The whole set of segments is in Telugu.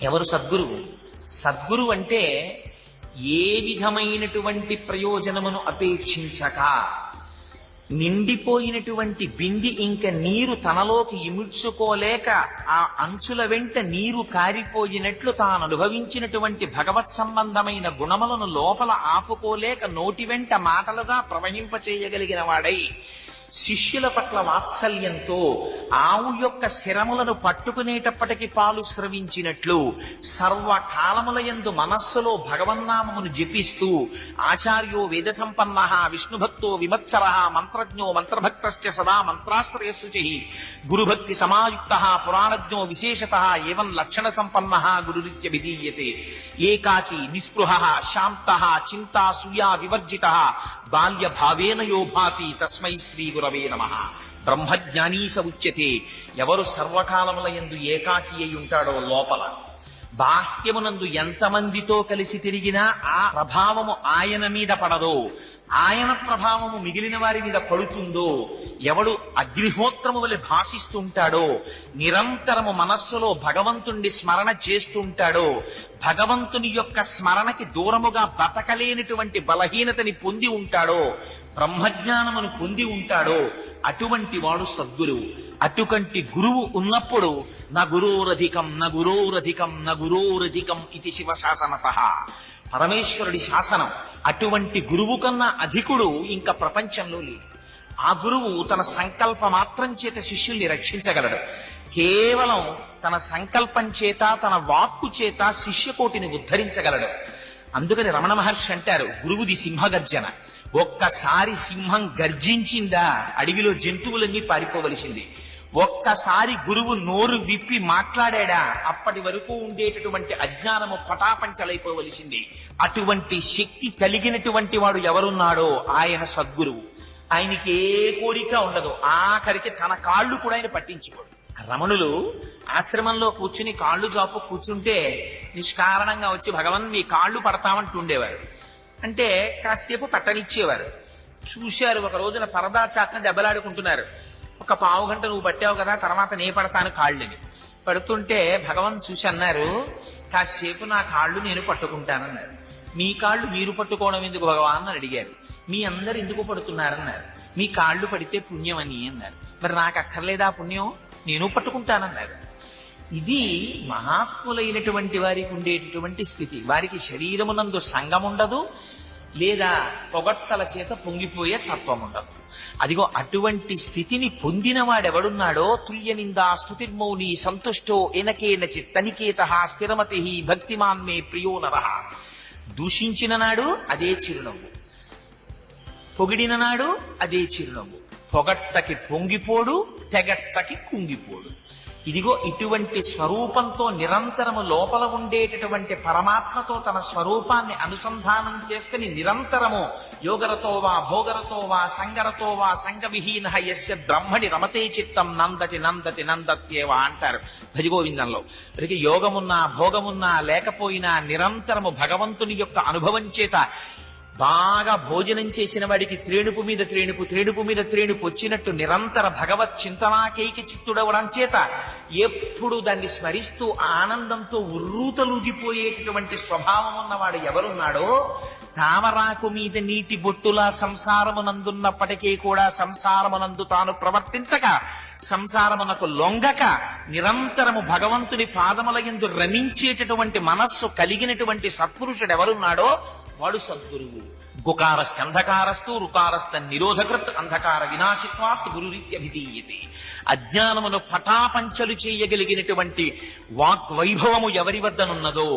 ఎవరు సద్గురువు? సద్గురువు అంటే ఏ విధమైనటువంటి ప్రయోజనమును అపేక్షించక నిండిపోయినటువంటి బింది ఇంక నీరు తనలోకి ఇముడ్చుకోలేక ఆ అంచుల వెంట నీరు కారిపోయినట్లు తాను అనుభవించినటువంటి భగవత్ సంబంధమైన గుణములను లోపల ఆపుకోలేక నోటి వెంట మాటలుగా ప్రవహింపచేయగలిగిన వాడై శిష్యుల పట్ల వాత్సల్యంతో ఆవు యొక్క శిరములను పట్టుకునేటప్పటికి పాలు స్రవించినట్లు సర్వకాలములయందు మనస్సులో భగవన్నామమును జపిస్తూ ఆచార్యో వేద సంపన్న విష్ణుభక్తో విమత్సర మంత్రజ్ఞో మంత్రభక్తశ్చ సదా మంత్రాశ్రయశుచి గురుభక్తి సమాయుక్త పురాణజ్ఞో విశేషత ఏవం లక్షణ సంపన్న గురురిత్య విధీయతే ఏకాకి నిస్పృహ శాంత చింతాసూయా వివర్జిత బాల్య భావేన యో భాతి తస్మై శ్రీ గురవే నమః. బ్రహ్మజ్ఞానీస ఉచ్యతే. ఎవరు సర్వకాలముల యందు ఏకాకి అయి ఉంటాడో లోపల బాహ్యమునందు ఎంతమందితో కలిసి తిరిగినా ఆ ప్రభావము ఆయన మీద పడదో, ఆయన ప్రభావము మిగిలిన వారి మీద పడుతుందో, ఎవడు అగ్నిహోత్రము వలె భాషిస్తుంటాడో, నిరంతరము మనస్సులో భగవంతుణ్ణి స్మరణ చేస్తుంటాడో, భగవంతుని యొక్క స్మరణకి దూరముగా బతకలేనటువంటి బలహీనతని పొంది ఉంటాడో, బ్రహ్మజ్ఞానమును పొంది ఉంటాడో, అటువంటి వాడు సద్గురువు. అటువంటి గురువు ఉన్నప్పుడు నా గురోరధికం నా గురోరధికం నా గురోరధికం ఇది శివశాసనత. పరమేశ్వరుడి శాసనం. అటువంటి గురువు కన్నా అధికుడు ఇంకా ప్రపంచంలో లేడు. ఆ గురువు తన సంకల్ప మాత్రం చేత శిష్యుల్ని రక్షించగలడు. కేవలం తన సంకల్పం చేత తన వాక్కు చేత శిష్యకోటిని ఉద్ధరించగలడు. అందుకని రమణ మహర్షి అంటారు, గురువుది సింహగర్జన. ఒక్కసారి సింహం గర్జించిందా అడవిలో జంతువులన్నీ పారిపోవలసింది. ఒక్కసారి గురువు నోరు విప్పి మాట్లాడా అప్పటి వరకు ఉండేటటువంటి అజ్ఞానము పటాపంచలైపోవలసింది. అటువంటి శక్తి కలిగినటువంటి వాడు ఎవరున్నాడో ఆయన సద్గురువు. ఆయనకి ఏ కోరిక ఉండదు. ఆఖరికి తన కాళ్ళు కూడా ఆయన పట్టించుకోడు. రమణులు ఆశ్రమంలో కూర్చుని కాళ్ళు జాపు కూర్చుంటే నిష్కారణంగా వచ్చి భగవన్ మీ కాళ్ళు పడతామంటూ ఉండేవారు. అంటే కాసేపు పట్టనిచ్చేవారు. చూశారు, ఒక రోజున పరదా చాట్న దెబ్బలాడుకుంటున్నారు. ఒక పావు గంట నువ్వు పట్టావు కదా, తర్వాత నే పడతాను కాళ్ళని. పడుతుంటే భగవాన్ చూసి అన్నారు, కాసేపు నా కాళ్ళు నేను పట్టుకుంటానన్నారు. మీ కాళ్ళు మీరు పట్టుకోవడం ఎందుకు భగవాన్ అని అడిగారు. మీ అందరు ఎందుకు పడుతున్నారన్నారు. మీ కాళ్ళు పడితే పుణ్యం అని అన్నారు. మరి నాకు అక్కర్లేదా పుణ్యం, నేను పట్టుకుంటానన్నారు. ఇది మహాత్ములైనటువంటి వారికి ఉండేటటువంటి స్థితి. వారికి శరీరమునందు సంగం ఉండదు, లేదా పొగట్టల చేత పొంగిపోయే తత్వం ఉండదు. అదిగో అటువంటి స్థితిని పొందిన వాడెవడున్నాడో తుల్య నిందా స్తుతిర్మౌని సంతుష్టో ఎనకేన చిత్తనికేత స్థిరమతి భక్తిమాన్ మే ప్రియో నరః. దూషించిన నాడు అదే చిరునవ్వు, పొగిడిన నాడు అదే చిరునవ్వు. పొగట్టకి పొంగిపోడు, తెగట్టకి కుంగిపోడు. ఇదిగో ఇటువంటి స్వరూపంతో నిరంతరము లోపల ఉండేటటువంటి పరమాత్మతో తన స్వరూపాన్ని అనుసంధానం చేసుకుని నిరంతరము యోగరతోవా భోగరతోవా సంగరతోవా సంగవిహీన యస్య బ్రహ్మణి రమతే చిత్తం నందతి నందతి నందత్యేవా అంటారు భజగోవిందంలో. మరి యోగమున్నా భోగమున్నా లేకపోయినా నిరంతరము భగవంతుని యొక్క అనుభవం చేత బాగా భోజనం చేసిన వాడికి త్రేణుపు మీద త్రేణుపు త్రేణుపు మీద త్రేణుపు వచ్చినట్టు నిరంతర భగవత్ చింతనాకైకి చిత్తుడవడం చేత ఎప్పుడు దాన్ని స్మరిస్తూ ఆనందంతో ఉర్రూతలూగిపోయేటటువంటి స్వభావం ఉన్నవాడు ఎవరున్నాడో, తామరాకు మీద నీటి బొట్టులా సంసారమునందున్నప్పటికీ కూడా సంసారమునందు తాను ప్రవర్తించక, సంసారమునకు లొంగక నిరంతరము భగవంతుని పాదముల యందు రమించేటటువంటి మనస్సు కలిగినటువంటి సత్పురుషుడు ఎవరున్నాడో వాడు సద్గురువు. గుకారశ్చంధకారస్తు రుకారస్థ నిరోధకృత్ అంధకార వినాశిత్వాత్ గురురిత్యభిధీయతే. అజ్ఞానమును పటాపంచలు చేయగలిగినటువంటి వాగ్వైభవము ఎవరి వద్దనున్నదో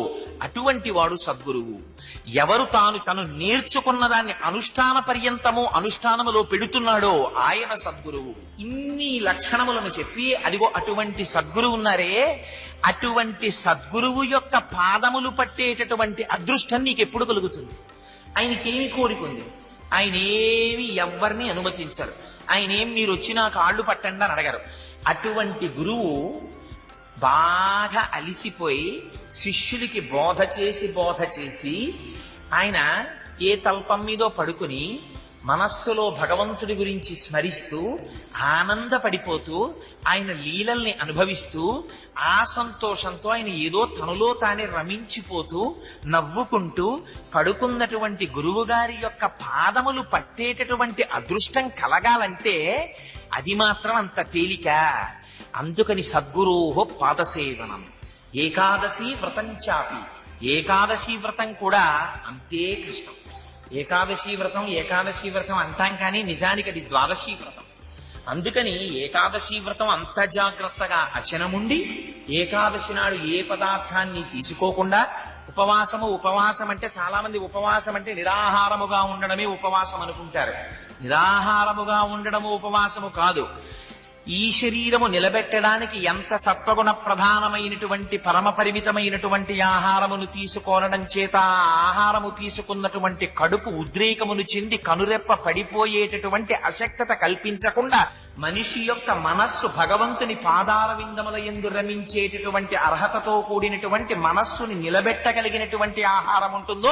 అటువంటి వాడు సద్గురువు. ఎవరు తను నేర్చుకున్న దాన్ని అనుష్ఠాన పర్యంతము అనుష్ఠానములో పెడుతున్నాడో ఆయన సద్గురువు. ఇన్ని లక్షణములను చెప్పి అదిగో అటువంటి సద్గురువు ఉన్నారే, అటువంటి సద్గురువు యొక్క పాదములు పట్టేటటువంటి అదృష్టం నీకెప్పుడు కలుగుతుంది? ఆయనకేమి కోరికుంది? ఆయన ఏమి ఎవ్వరిని అనుమతించరు. ఆయనేం మీరు వచ్చి నా కాళ్ళు పట్టండి అని అడగరు. అటువంటి గురువు బాగా అలిసిపోయి శిష్యులకి బోధ చేసి ఆయన ఏ తల్పం మీదో పడుకుని మనస్సులో భగవంతుడి గురించి స్మరిస్తూ ఆనందపడిపోతూ ఆయన లీలల్ని అనుభవిస్తూ ఆ సంతోషంతో ఆయన ఏదో తనలో తానే రమించిపోతూ నవ్వుకుంటూ పడుకున్నటువంటి గురువుగారి యొక్క పాదములు పట్టేటటువంటి అదృష్టం కలగాలంటే అది మాత్రం అంత తేలిక. అందుకని సద్గురోహో పాదసేవనం. ఏకాదశి వ్రతం చాపి, ఏకాదశి వ్రతం కూడా అంతే కష్టం. ఏకాదశి వ్రతం అంటాం కానీ నిజానికి అది ద్వాదశి వ్రతం. అందుకని ఏకాదశి వ్రతం అంత జాగ్రత్తగా అశనముండి ఏకాదశి నాడు ఏ పదార్థాన్ని తీసుకోకుండా ఉపవాసం అంటే చాలా మంది ఉపవాసం అంటే నిరాహారముగా ఉండడమే ఉపవాసం అనుకుంటారు. నిరాహారముగా ఉండడము ఉపవాసము కాదు. ఈ శరీరము నిలబెట్టడానికి ఎంత సత్వగుణ ప్రధానమైనటువంటి పరమ పరిమితమైనటువంటి ఆహారమును తీసుకోవడం చేత ఆహారము తీసుకున్నటువంటి కడుపు ఉద్రేకమును చెంది కనురెప్ప పడిపోయేటటువంటి అశక్తత కల్పించకుండా మనిషి యొక్క మనస్సు భగవంతుని పాదార విందముల యందు రమించేటటువంటి అర్హతతో కూడినటువంటి మనస్సుని నిలబెట్టగలిగినటువంటి ఆహారం ఉంటుందో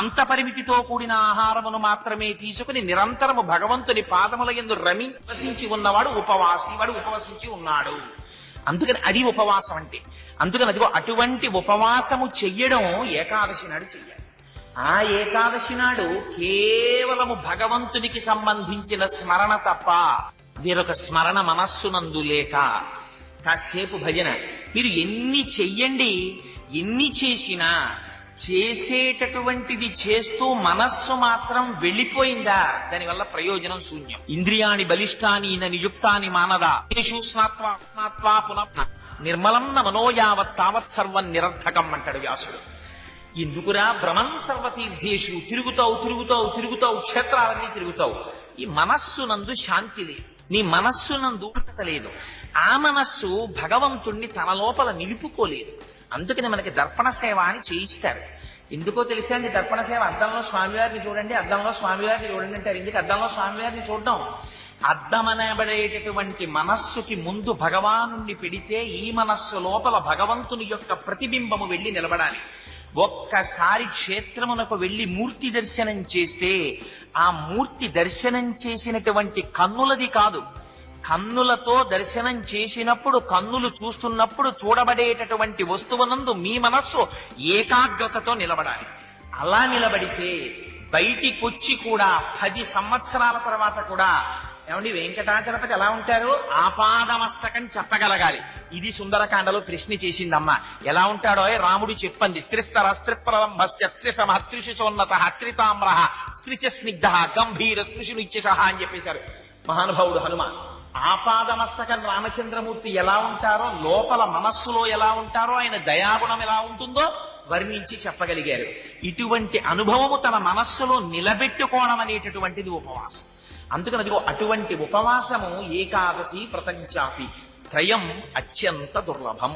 అంత పరిమితితో కూడిన ఆహారమును మాత్రమే తీసుకుని నిరంతరము భగవంతుని పాదముల యందు రమించి ఉన్నవాడు ఉపవాసి. వాడు ఉపవసించి ఉన్నాడు. అందుకని అది ఉపవాసం అంటే. అందుకని అదిగో అటువంటి ఉపవాసము చెయ్యడం ఏకాదశి నాడు చెయ్యాలి. ఆ ఏకాదశి నాడు కేవలము భగవంతునికి సంబంధించిన స్మరణ తప్ప వేరొక స్మరణ మనస్సునందు లేక కాసేపు భజన. మీరు ఎన్ని చెయ్యండి, ఎన్ని చేసినా చేసేటటువంటిది చేస్తూ మనస్సు మాత్రం వెళ్ళిపోయిందా దానివల్ల ప్రయోజనం శూన్యం. ఇంద్రియాణి బలిష్టాని నియుక్తాని మానద స్నాత్వా పునః నిర్మలన్న మనోయావత్ తావత్ సర్వం నిరర్థకం అంటాడు వ్యాసుడు. ఎందుకురా భ్రమన్ సర్వతీర్థేషు, తిరుగుతావు క్షేత్రాలన్నీ తిరుగుతావు. ఈ మనస్సునందు శాంతి లేదు, నీ మనస్సునందు లేదు. ఆ మనస్సు భగవంతుణ్ణి తన లోపల నిలుపుకోలేదు. అందుకని మనకి దర్పణ సేవ అని చేయిస్తారు. ఎందుకో తెలుసా అండి? దర్పణ సేవ అద్దంలో స్వామివారిని చూడండి, అద్దంలో స్వామివారిని చూడండి అంటారు. ఎందుకు అద్దంలో స్వామివారిని చూడడం? అద్దమనబడేటటువంటి మనస్సుకి ముందు భగవానుణ్ణి పెడితే ఈ మనస్సు లోపల భగవంతుని యొక్క ప్రతిబింబము వెళ్లి నిలబడాలి. ఒక్కసారి క్షేత్రమునకు వెళ్లి మూర్తి దర్శనం చేస్తే ఆ మూర్తి దర్శనం చేసినటువంటి కన్నులది కాదు. కన్నులతో దర్శనం చేసినప్పుడు, కన్నులు చూస్తున్నప్పుడు చూడబడేటటువంటి వస్తువునందు మీ మనస్సు ఏకాగ్రతతో నిలబడాలి. అలా నిలబడితే బయటికొచ్చి కూడా 10 సంవత్సరాల తర్వాత కూడా ఏమండి వెంకటాచలపతి ఎలా ఉంటారు? ఆపాదమస్తకం చెప్పగలగాలి. ఇది సుందరకాండలో కృష్ణ చేసిందమ్మ. ఎలా ఉంటాడో రాముడు చెప్పంది. త్రిస్తర స్త్రిప్రలంభస్య త్రిశమహత్రిశోన్నత త్రితామ్ర స్త్రిచ స్నిగ్ధ గంభీర స్త్రిశునిత్యసహ అని చెప్పేశారు మహానుభావుడు హనుమ. ఆపాదమస్తకం రామచంద్రమూర్తి ఎలా ఉంటారో, లోపల మనస్సులో ఎలా ఉంటారో, ఆయన దయాగుణం ఎలా ఉంటుందో వర్ణించి చెప్పగలిగారు. ఇటువంటి అనుభవము తన మనస్సులో నిలబెట్టుకోవడం అనేటటువంటిది ఉపవాసం. అందుకని అదిగో అటువంటి ఉపవాసము ఏకాదశి వ్రతం చాపి త్రయం అత్యంత దుర్లభం.